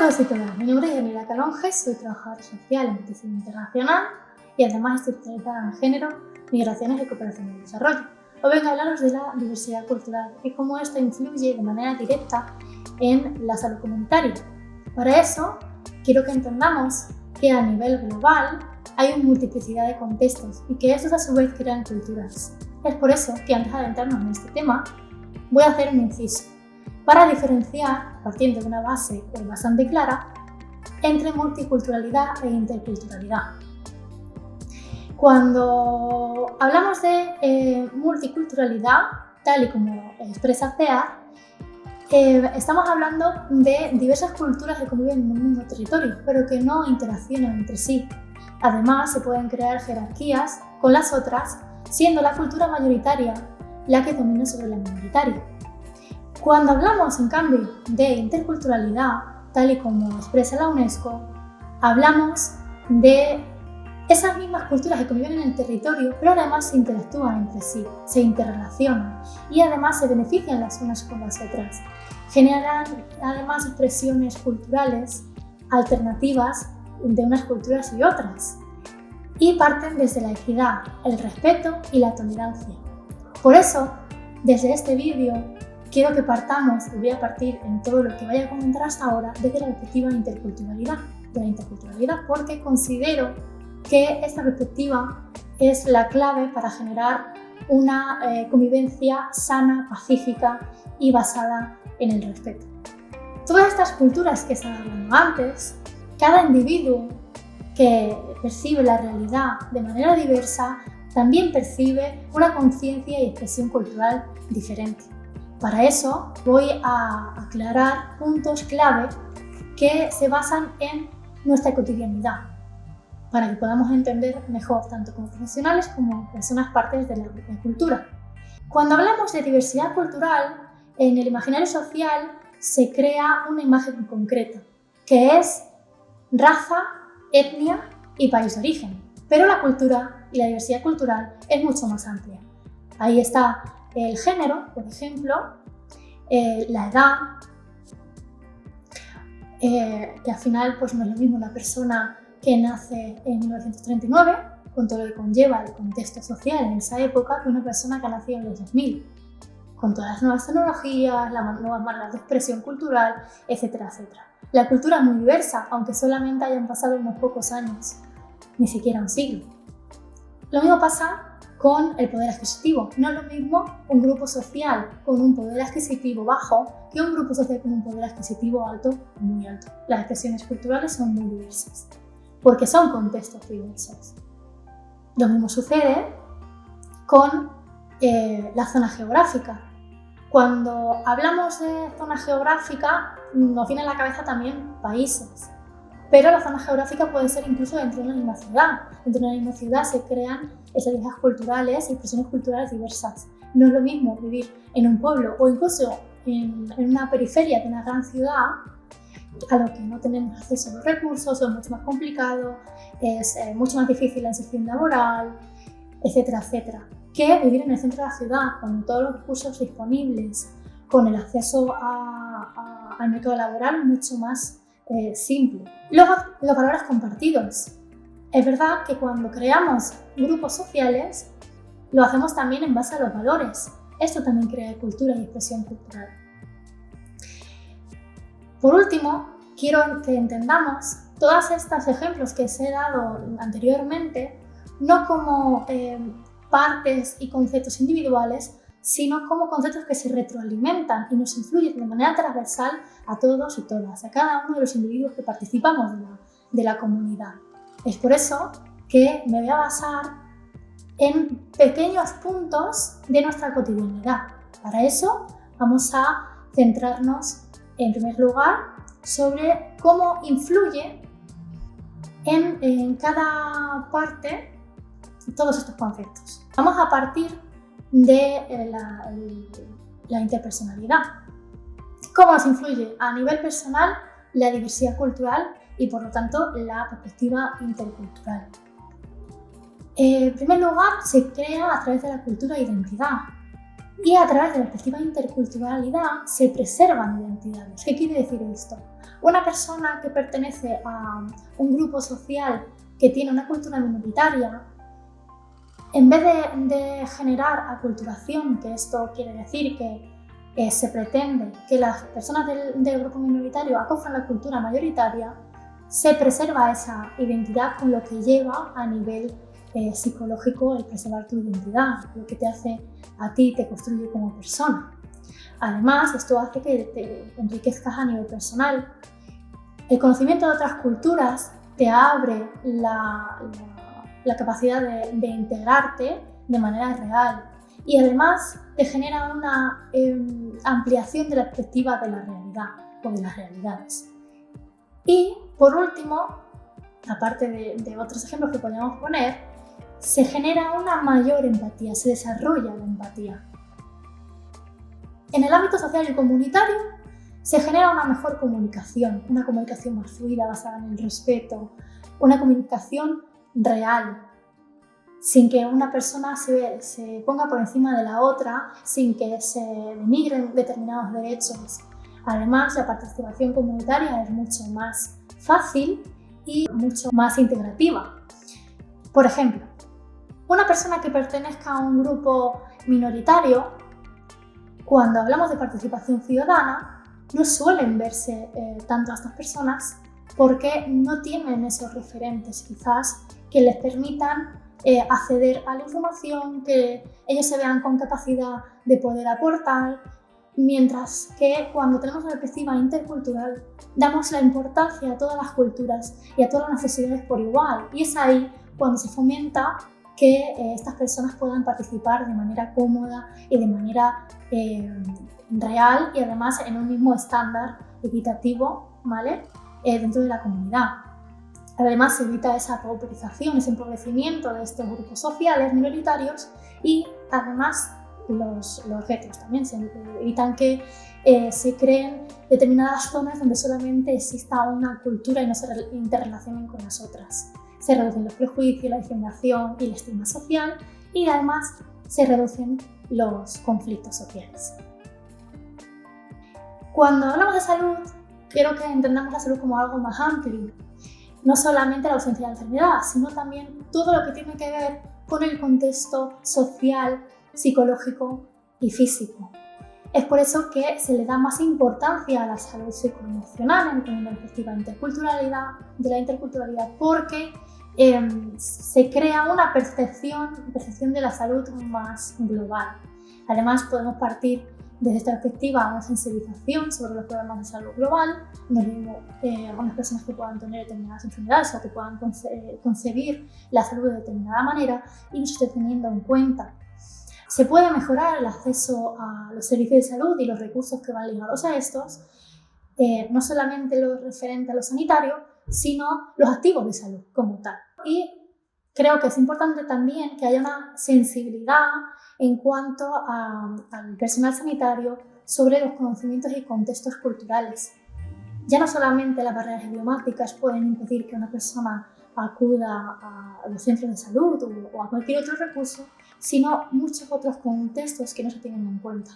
todos y todas, mi nombre es Daniela Calonge, soy trabajadora social en Petición Internacional y además estoy especializada en género, migraciones y cooperación y desarrollo. Hoy vengo a hablaros de la diversidad cultural y cómo esta influye de manera directa en la salud comunitaria. Para eso, quiero que entendamos que a nivel global hay una multiplicidad de contextos y que estos a su vez crean culturas. Es por eso que antes de adentrarnos en este tema, voy a hacer un inciso para diferenciar, partiendo de una base bastante clara, entre multiculturalidad e interculturalidad. Cuando hablamos de multiculturalidad, tal y como expresa CEA, estamos hablando de diversas culturas que conviven en un mismo territorio, pero que no interaccionan entre sí. Además, se pueden crear jerarquías con las otras, siendo la cultura mayoritaria la que domina sobre la minoritaria. Cuando hablamos, en cambio, de interculturalidad, tal y como expresa la UNESCO, hablamos de esas mismas culturas que conviven en el territorio, pero además se interactúan entre sí, se interrelacionan y además se benefician las unas con las otras. Generan además expresiones culturales alternativas de unas culturas y otras y parten desde la equidad, el respeto y la tolerancia. Por eso, desde este vídeo, quiero que partamos, y voy a partir en todo lo que vaya a comentar hasta ahora, desde la perspectiva de la interculturalidad, porque considero que esta perspectiva es la clave para generar una convivencia sana, pacífica y basada en el respeto. Todas estas culturas que estaba hablando antes, cada individuo que percibe la realidad de manera diversa también percibe una conciencia y expresión cultural diferente. Para eso voy a aclarar puntos clave que se basan en nuestra cotidianidad, para que podamos entender mejor tanto como profesionales como personas partes de la cultura. Cuando hablamos de diversidad cultural, en el imaginario social se crea una imagen concreta, que es raza, etnia y país de origen. Pero la cultura y la diversidad cultural es mucho más amplia. Ahí está el género, por ejemplo, la edad, que al final pues, no es lo mismo una persona que nace en 1939, con todo lo que conlleva el contexto social en esa época, que una persona que ha nacido en los 2000, con todas las nuevas tecnologías, las nuevas maneras de expresión cultural, etcétera, etcétera. La cultura es muy diversa, aunque solamente hayan pasado unos pocos años, ni siquiera un siglo. Lo mismo pasa con el poder adquisitivo. No es lo mismo un grupo social con un poder adquisitivo bajo que un grupo social con un poder adquisitivo alto o muy alto. Las expresiones culturales son muy diversas, porque son contextos diversos. Lo mismo sucede con la zona geográfica. Cuando hablamos de zona geográfica, nos viene a la cabeza también países. Pero la zona geográfica puede ser incluso dentro de una misma ciudad. Dentro de una misma ciudad se crean estrategias culturales y expresiones culturales diversas. No es lo mismo vivir en un pueblo o incluso en una periferia de una gran ciudad, a lo que no tenemos acceso a los recursos, es mucho más complicado, es mucho más difícil la inserción laboral, etcétera, etcétera, que vivir en el centro de la ciudad con todos los recursos disponibles, con el acceso al mercado laboral mucho más simple. Luego, los valores compartidos. Es verdad que cuando creamos grupos sociales, lo hacemos también en base a los valores. Esto también crea cultura y expresión cultural. Por último, quiero que entendamos todos estos ejemplos que os he dado anteriormente, no como partes y conceptos individuales, sino como conceptos que se retroalimentan y nos influyen de manera transversal a todos y todas, a cada uno de los individuos que participamos de la comunidad. Es por eso que me voy a basar en pequeños puntos de nuestra cotidianidad. Para eso vamos a centrarnos en primer lugar sobre cómo influye en cada parte todos estos conceptos. Vamos a partir de la interpersonalidad. ¿Cómo nos influye a nivel personal la diversidad cultural y por lo tanto la perspectiva intercultural? En primer lugar, se crea a través de la cultura identidad y a través de la perspectiva interculturalidad se preservan identidades. ¿Qué quiere decir esto? Una persona que pertenece a un grupo social que tiene una cultura minoritaria, en vez de generar aculturación, que esto quiere decir que se pretende que las personas del grupo minoritario acojan la cultura mayoritaria, se preserva esa identidad con lo que lleva a nivel psicológico el preservar tu identidad, lo que te hace a ti, te construye como persona. Además, esto hace que te enriquezcas a nivel personal. El conocimiento de otras culturas te abre la capacidad de integrarte de manera real y además te genera una ampliación de la perspectiva de la realidad o de las realidades. Y por último, aparte de otros ejemplos que podríamos poner, se genera una mayor empatía, se desarrolla la empatía. En el ámbito social y comunitario se genera una mejor comunicación, una comunicación más fluida, basada en el respeto, una comunicación real, sin que una persona se ponga por encima de la otra, sin que se denigren determinados derechos. Además, la participación comunitaria es mucho más fácil y mucho más integrativa. Por ejemplo, una persona que pertenezca a un grupo minoritario, cuando hablamos de participación ciudadana, no suelen verse tanto a estas personas porque no tienen esos referentes quizás que les permitan acceder a la información, que ellos se vean con capacidad de poder aportar, mientras que cuando tenemos una perspectiva intercultural damos la importancia a todas las culturas y a todas las necesidades por igual, y es ahí cuando se fomenta que estas personas puedan participar de manera cómoda y de manera real y además en un mismo estándar equitativo, ¿vale? Dentro de la comunidad. Además se evita esa pauperización, ese empobrecimiento de estos grupos sociales minoritarios y además los retos también se evitan que se creen determinadas zonas donde solamente exista una cultura y no se interrelacionen con las otras. Se reducen los prejuicios, la discriminación y la estigma social y además se reducen los conflictos sociales. Cuando hablamos de salud, quiero que entendamos la salud como algo más amplio. No solamente la ausencia de enfermedad, sino también todo lo que tiene que ver con el contexto social, psicológico y físico. Es por eso que se le da más importancia a la salud psicoemocional en la perspectiva de la interculturalidad, porque se crea una percepción de la salud más global. Además, podemos partir desde esta perspectiva una sensibilización sobre los problemas de salud global, no mismo algunas personas que puedan tener determinadas enfermedades o que puedan concebir la salud de determinada manera y no se esté teniendo en cuenta. Se puede mejorar el acceso a los servicios de salud y los recursos que van ligados a estos, no solamente lo referente a lo sanitario, sino los activos de salud como tal. Y creo que es importante también que haya una sensibilidad en cuanto al personal sanitario sobre los conocimientos y contextos culturales. Ya no solamente las barreras idiomáticas pueden impedir que una persona acuda a los centros de salud o a cualquier otro recurso, sino muchos otros contextos que no se tienen en cuenta.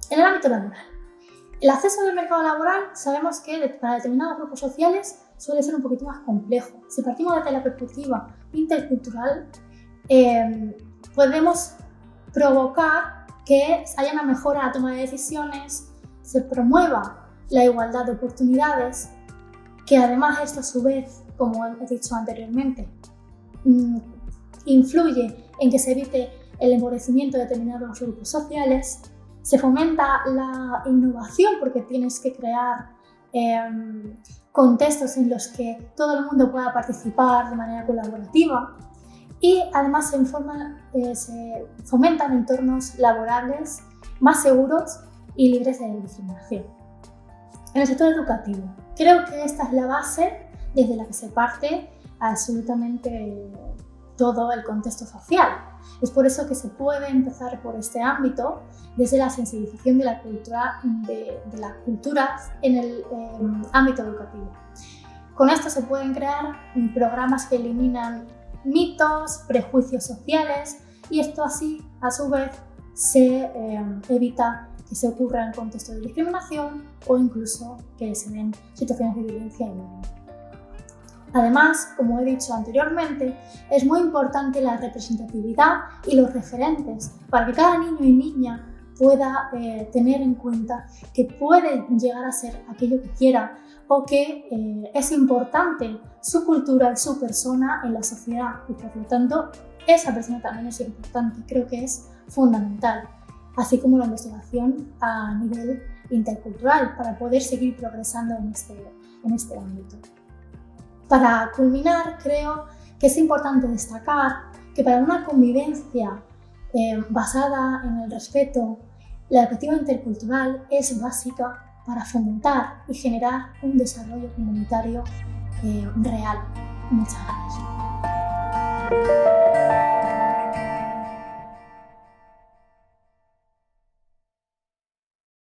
En el ámbito laboral, el acceso al mercado laboral sabemos que para determinados grupos sociales suele ser un poquito más complejo. Si partimos desde la perspectiva intercultural, podemos provocar que haya una mejora en la toma de decisiones, se promueva la igualdad de oportunidades, que además esto a su vez, como he dicho anteriormente, influye en que se evite el empobrecimiento de determinados grupos sociales, se fomenta la innovación porque tienes que crear contextos en los que todo el mundo pueda participar de manera colaborativa y además se fomentan entornos laborales más seguros y libres de discriminación. En el sector educativo, creo que esta es la base desde la que se parte absolutamente todo el contexto social. Es por eso que se puede empezar por este ámbito desde la sensibilización de la cultura, de las culturas en el ámbito educativo. Con esto se pueden crear programas que eliminan mitos, prejuicios sociales y esto así, a su vez, se evita que se ocurra en contexto de discriminación o incluso que se den situaciones de violencia y bullying. Además, como he dicho anteriormente, es muy importante la representatividad y los referentes para que cada niño y niña pueda tener en cuenta que puede llegar a ser aquello que quiera o que es importante su cultura y su persona en la sociedad y por lo tanto esa persona también es importante, creo que es fundamental, así como la investigación a nivel intercultural para poder seguir progresando en este ámbito. Para culminar, creo que es importante destacar que para una convivencia basada en el respeto, la perspectiva intercultural es básica para fomentar y generar un desarrollo comunitario real. Muchas gracias.